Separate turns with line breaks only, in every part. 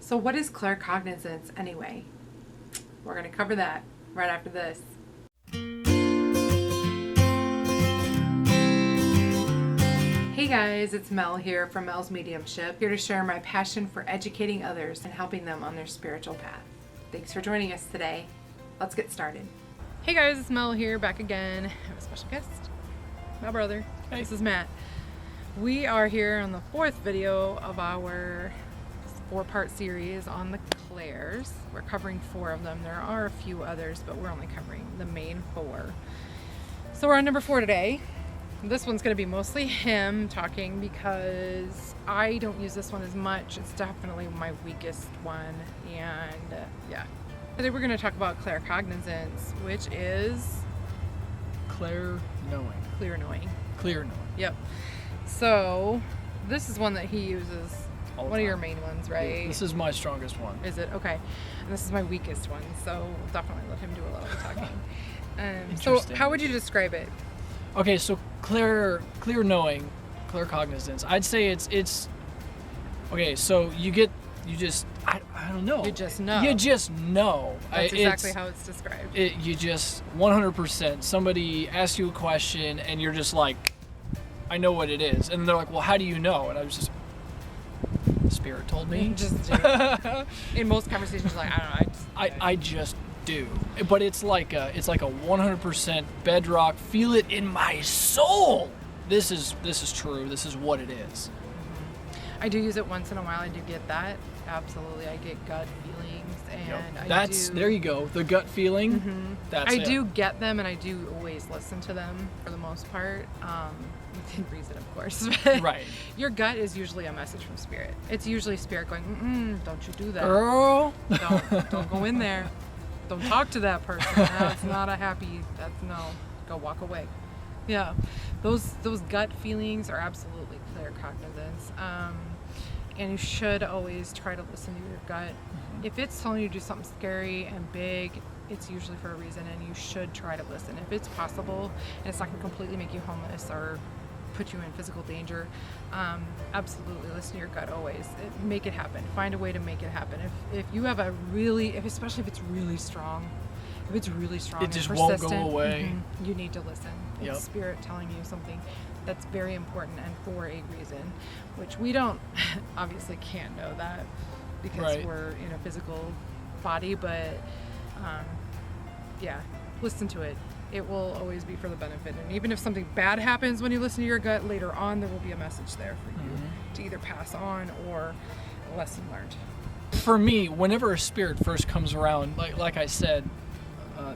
So what is claircognizance anyway? We're going to cover that right after this. Hey guys, it's Mel here from Mel's Mediumship, here to share my passion for educating others and helping them on their spiritual path. Thanks for joining us today. Let's get started. Hey guys, it's Mel here, back again. I have a special guest, my brother. Hey. This is Matt. We are here on the fourth video of our 4-part series on the clairs. We're covering 4 of them. There are a few others, but we're only covering the main 4. So we're on number 4 today. This one's going to be mostly him talking because I don't use this one as much. It's definitely my weakest one. And yeah. Today we're going to talk about claircognizance, which is
Clear knowing.
Clear knowing. Yep. So this is one that he uses. One of your main ones, right?
Yeah, this is my strongest one.
Is it? Okay. And this is my weakest one, so we'll definitely let him do a lot of the talking. So how would you describe it?
Okay, so clear knowing, claircognizance. I'd say it's okay, so I don't know.
You just know.
You just know.
That's exactly how it's described.
You just 100%. Somebody asks you a question and you're just like, I know what it is. And they're like, well, how do you know? And I was just, Spirit told me.
Just do. In most conversations, like, I don't know.
I just do. But it's like a 100% bedrock. Feel it in my soul. This is true. This is what it is.
I do use it once in a while. I do get that. Absolutely. I get gut feelings, and
yep. There you go. The gut feeling.
Mm-hmm.
That's
I
it.
do get them, and I do always listen to them for the most part. Within reason, of course.
Right.
Your gut is usually a message from Spirit. It's usually Spirit going, don't you do that.
Girl.
Don't go in there. Don't talk to that person. That's not a happy, no. Go walk away. Yeah. Those gut feelings are absolutely claircognizance. And you should always try to listen to your gut. Mm-hmm. If it's telling you to do something scary and big, it's usually for a reason, and you should try to listen. If it's possible, and it's not going to completely make you homeless or put you in physical danger, absolutely listen to your gut always. Make it happen. Find a way to make it happen. If you have especially if it's really strong,
it just won't go away.
Mm-hmm, you need to listen.
Yep.
It's Spirit telling you something that's very important and for a reason, which we don't obviously can't know that because we're in a physical body, but yeah, listen to it. It will always be for the benefit. And even if something bad happens when you listen to your gut, later on there will be a message there for you to either pass on or a lesson learned.
For me, whenever a spirit first comes around, like I said,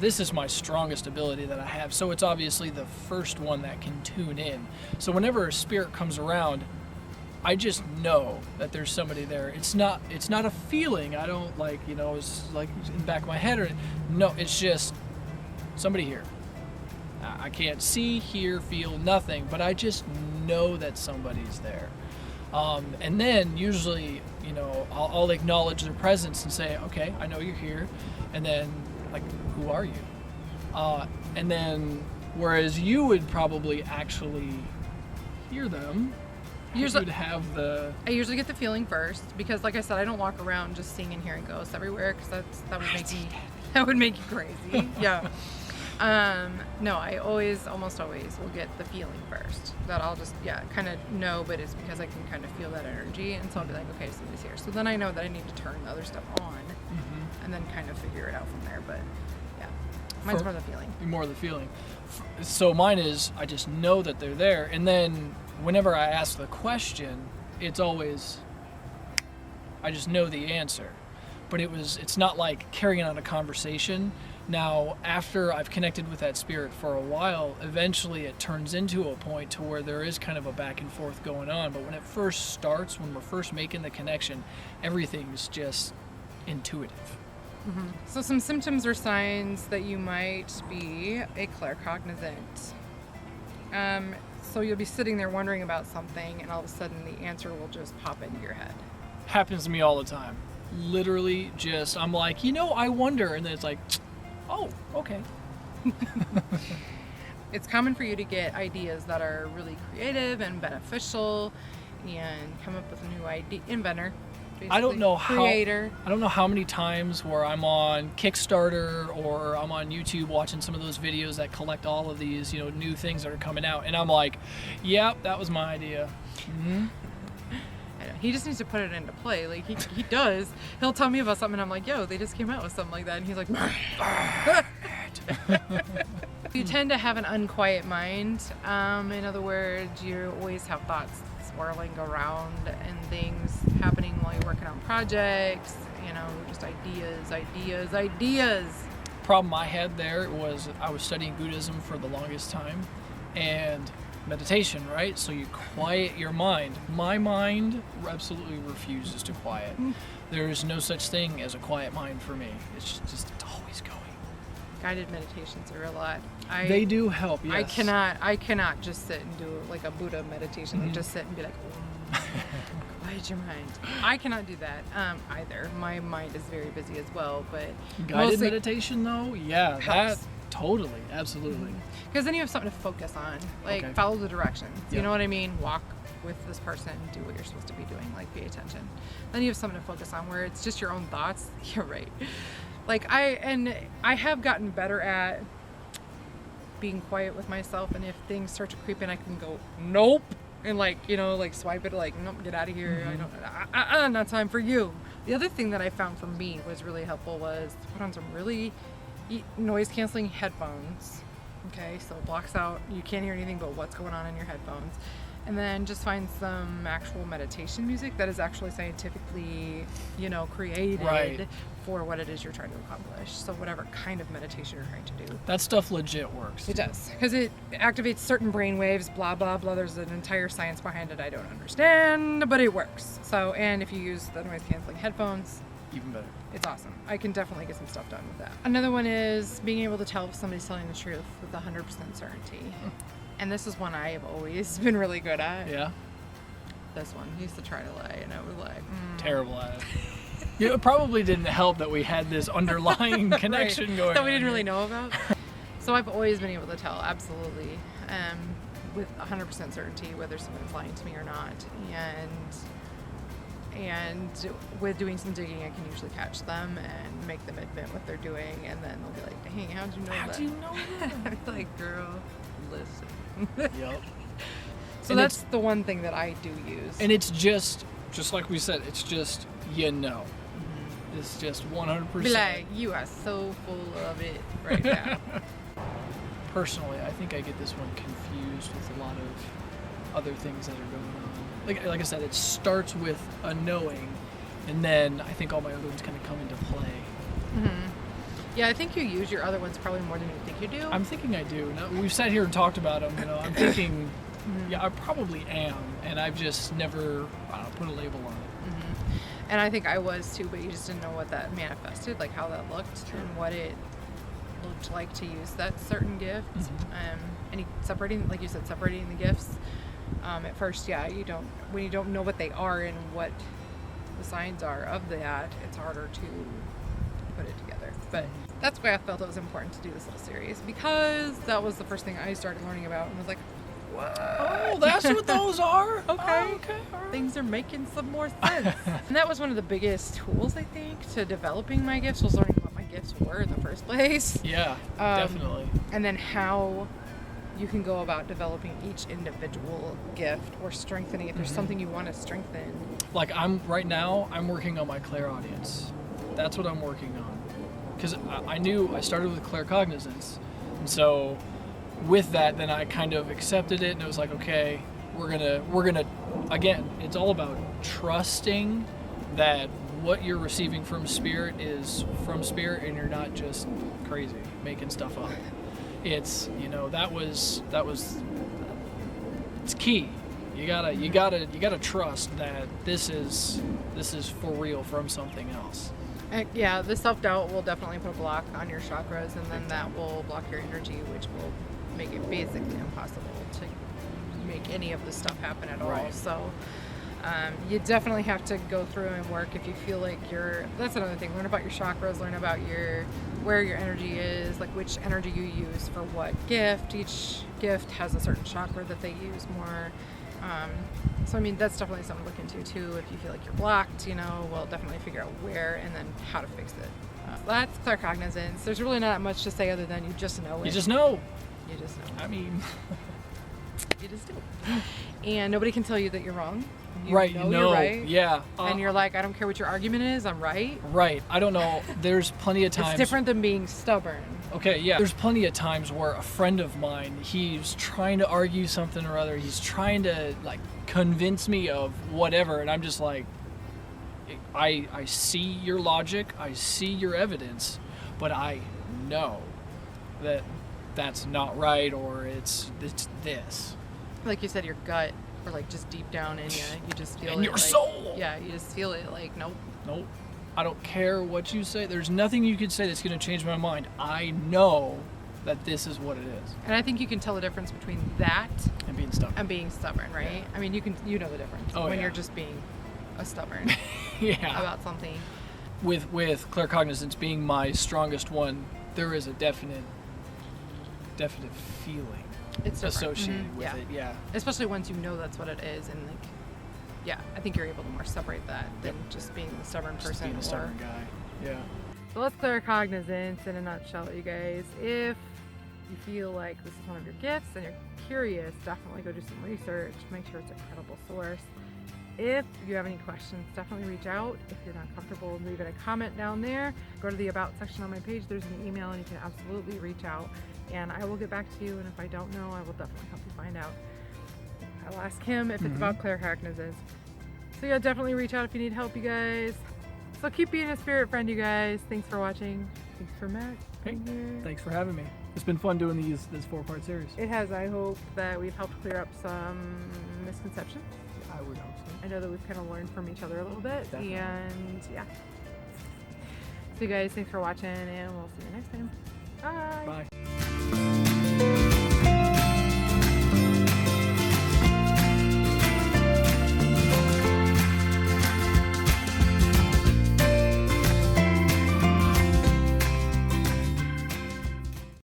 this is my strongest ability that I have. So it's obviously the first one that can tune in. So whenever a spirit comes around, I just know that there's somebody there. It's not a feeling. I don't it's like in the back of my head or no, it's just somebody here. I can't see, hear, feel nothing, but I just know that somebody's there. And then usually, I'll acknowledge their presence and say, okay, I know you're here. And then, like, who are you? And then, whereas you would probably actually hear them, I usually
get the feeling first because, like I said, I don't walk around just seeing and hearing ghosts everywhere because that would make you crazy. Yeah. No, I almost always will get the feeling first that I'll just, kind of know, but it's because I can kind of feel that energy. And so I'll be like, okay, somebody's here. So then I know that I need to turn the other stuff on and then kind of figure it out from there. But yeah, mine's more the feeling.
More the feeling. So mine is, I just know that they're there. And then whenever I ask the question, it's always, I just know the answer. But it's not like carrying on a conversation. Now, after I've connected with that spirit for a while, eventually it turns into a point to where there is kind of a back and forth going on. But when it first starts, when we're first making the connection, everything's just intuitive.
Mm-hmm. So some symptoms or signs that you might be a claircognizant. So you'll be sitting there wondering about something, and all of a sudden the answer will just pop into your head.
Happens to me all the time. Literally just, I'm like, I wonder. And then it's like, oh, okay.
It's common for you to get ideas that are really creative and beneficial and come up with a new idea. Inventor. basically.
I don't know
Creator.
I don't know how many times where I'm on Kickstarter or I'm on YouTube watching some of those videos that collect all of these, new things that are coming out, and I'm like, yep, that was my idea. Mm-hmm.
I know. He just needs to put it into play. Like he does. He'll tell me about something, and I'm like, yo, they just came out with something like that, and he's like, you tend to have an unquiet mind. In other words, you always have thoughts swirling around and things happening while you're working on projects, just ideas.
Problem I had there was I was studying Buddhism for the longest time, and meditation, right? So you quiet your mind. My mind absolutely refuses to quiet. There's no such thing as a quiet mind for me. It's always going.
Guided meditations are a lot.
They do help, yes.
I cannot just sit and do like a Buddha meditation, like just sit and be like, quiet your mind. I cannot do that either. My mind is very busy as well, but
guided meditation though, yeah,
helps.
that totally, absolutely.
Because then you have something to focus on, like follow the directions. You know what I mean? Walk with this person, do what you're supposed to be doing, like pay attention. Then you have something to focus on. Where it's just your own thoughts. You're right. Like I have gotten better at being quiet with myself, and if things start to creep in, I can go nope, and like swipe it, like nope, get out of here. I don't, not time for you. The other thing that I found for me was really helpful was to put on some really noise canceling headphones. Okay, so it blocks out, you can't hear anything but what's going on in your headphones. And then just find some actual meditation music that is actually scientifically, created for what it is you're trying to accomplish. So whatever kind of meditation you're trying to do.
That stuff legit works.
It does, because it activates certain brain waves, blah, blah, blah. There's an entire science behind it I don't understand, but it works. So, and if you use the noise canceling headphones,
even better.
It's awesome. I can definitely get some stuff done with that. Another one is being able to tell if somebody's telling the truth with 100% certainty. And this is one I have always been really good at.
Yeah.
This one. I used to try to lie, and I was like,
terrible at it. It probably didn't help that we had this underlying connection going on.
That we didn't really know about. So I've always been able to tell, absolutely, with 100% certainty whether someone's lying to me or not. And with doing some digging, I can usually catch them and make them admit what they're doing, and then they'll be like, dang, how'd you know that?
How'd you know that?
I'm like, girl, listen.
Yep.
So and that's the one thing that I do use.
And it's just like we said, it's just, It's just 100%.
Be like, you are so full of it right now.
Personally, I think I get this one confused with a lot of other things that are going on. Like I said, it starts with a knowing, and then I think all my other ones kind of come into play.
Mm-hmm. Yeah, I think you use your other ones probably more than you think you do.
I'm thinking I do. Now, we've sat here and talked about them. I'm thinking, yeah, I probably am, and I've just never put a label on it.
Mm-hmm. And I think I was too, but you just didn't know what that manifested, like how that looked and what it looked like to use that certain gift. And separating, like you said, separating the gifts. At first, when you don't know what they are and what the signs are of that, it's harder to put it together. But that's why I felt it was important to do this little series, because that was the first thing I started learning about and was like, what?
Oh, that's what those are?
Okay.
Oh, okay. All right.
Things are making some more sense. And that was one of the biggest tools, I think, to developing my gifts, was learning what my gifts were in the first place.
Yeah, definitely.
And then how you can go about developing each individual gift or strengthening if there's something you want to strengthen.
Like I'm working on my clairaudience. That's what I'm working on. Because I started with claircognizance. And so with that, then I kind of accepted it, and it was like, okay, we're gonna again, it's all about trusting that what you're receiving from spirit is from spirit, and you're not just crazy making stuff up. It's that was it's key. You gotta trust that this is for real from something else.
Yeah, the self-doubt will definitely put a block on your chakras, and then that will block your energy, which will make it basically impossible to make any of this stuff happen at all.
Right.
So you definitely have to go through and work if you feel like that's another thing. Learn about your chakras, learn about where your energy is, like which energy you use for what gift. Each gift has a certain chakra that they use more. So I mean, that's definitely something to look into too. If you feel like you're blocked, we'll definitely figure out where and then how to fix it. That's claircognizance. There's really not much to say other than you just know it.
You just know.
You just know.
I mean,
you just do. And nobody can tell you that you're wrong.
Right,
You're right.
Yeah.
And you're like, I don't care what your argument is, I'm right.
Right. I don't know. There's plenty of times.
It's different than being stubborn.
Okay, yeah. There's plenty of times where a friend of mine, he's trying to argue something or other. He's trying to like convince me of whatever, and I'm just like, I see your logic, I see your evidence, but I know that that's not right, or it's this.
Like you said, your gut, or like just deep down in you just feel
In
it.
your
like,
soul.
Yeah, you just feel it like, nope.
I don't care what you say. There's nothing you could say that's going to change my mind. I know that this is what it is.
And I think you can tell the difference between that
and being stubborn.
right?
Yeah.
I mean, you know the difference when you're just being a stubborn
yeah.
about something.
With claircognizance being my strongest one, there is a definite feeling
It's different.
associated with it. Yeah.
Especially once you know that's what it is, and like, yeah, I think you're able to more separate that than just being the stubborn person.
Just being a stubborn guy. Yeah.
So let's claircognizance in a nutshell, you guys. If you feel like this is one of your gifts and you're curious, definitely go do some research. Make sure it's a credible source. If you have any questions, definitely reach out. If you're not comfortable leaving a comment down there, go to the About section on my page. There's an email and you can absolutely reach out. And I will get back to you. And if I don't know, I will definitely help you find out. I'll ask him if it's about claircognizance. So yeah, definitely reach out if you need help, you guys. So keep being a spirit friend, you guys. Thanks for watching. Thanks for Matt.
Hey, thanks for having me. It's been fun doing this 4-part series.
It has. I hope that we've helped clear up some misconceptions.
I would hope so.
I know that we've kind of learned from each other a little bit.
Definitely.
And yeah. So you guys, thanks for watching, and we'll see you next time. Bye.